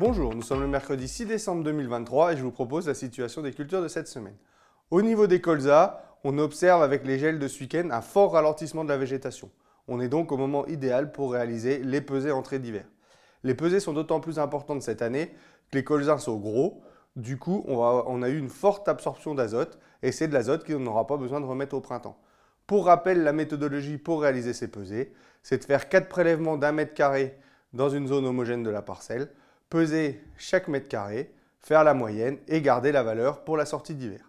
Bonjour, nous sommes le mercredi 6 décembre 2023 et je vous propose la situation des cultures de cette semaine. Au niveau des colzas, on observe avec les gels de ce week-end un fort ralentissement de la végétation. On est donc au moment idéal pour réaliser les pesées entrée d'hiver. Les pesées sont d'autant plus importantes cette année que les colzas sont gros. Du coup, on a eu une forte absorption d'azote et c'est de l'azote qu'on n'aura pas besoin de remettre au printemps. Pour rappel, la méthodologie pour réaliser ces pesées, c'est de faire 4 prélèvements d'1 mètre carré dans une zone homogène de la parcelle, peser chaque mètre carré, faire la moyenne et garder la valeur pour la sortie d'hiver.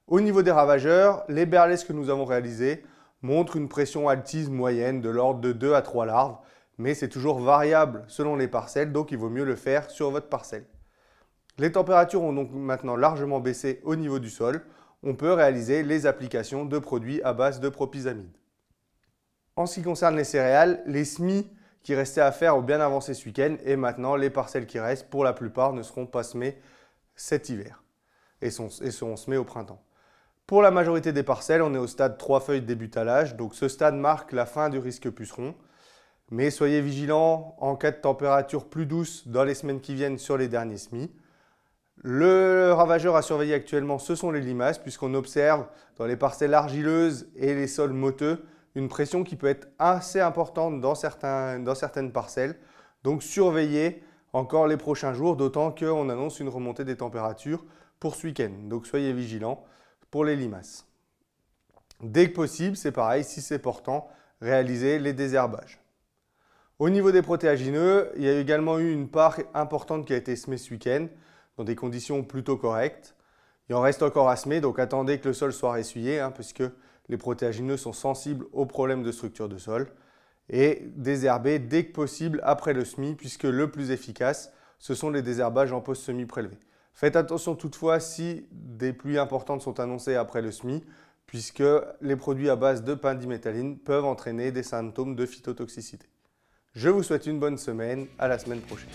Au niveau des ravageurs, les berlaises que nous avons réalisées montrent une pression altise moyenne de l'ordre de 2 à 3 larves, mais c'est toujours variable selon les parcelles, donc il vaut mieux le faire sur votre parcelle. Les températures ont donc maintenant largement baissé au niveau du sol. On peut réaliser les applications de produits à base de propyzamide. En ce qui concerne les céréales, les semis qui restaient à faire ont bien avancé ce week-end et maintenant les parcelles qui restent, pour la plupart, ne seront pas semées cet hiver et seront semées au printemps. Pour la majorité des parcelles, on est au stade 3 feuilles début talage, donc ce stade marque la fin du risque puceron. Mais soyez vigilants en cas de température plus douce dans les semaines qui viennent sur les derniers semis. Le ravageur à surveiller actuellement, ce sont les limaces, puisqu'on observe dans les parcelles argileuses et les sols motteux une pression qui peut être assez importante dans certaines parcelles. Donc surveillez encore les prochains jours, d'autant qu'on annonce une remontée des températures pour ce week-end. Donc soyez vigilants pour les limaces. Dès que possible, c'est pareil, si c'est portant, réalisez les désherbages. Au niveau des protéagineux, il y a également eu une part importante qui a été semée ce week-end, dans des conditions plutôt correctes. Il en reste encore à semer, donc attendez que le sol soit ressuyé, puisque les protéagineux sont sensibles aux problèmes de structure de sol. Et désherber dès que possible après le semis, puisque le plus efficace, ce sont les désherbages en post-semis prélevé. Faites attention toutefois si des pluies importantes sont annoncées après le semis, puisque les produits à base de pendiméthaline peuvent entraîner des symptômes de phytotoxicité. Je vous souhaite une bonne semaine, à la semaine prochaine.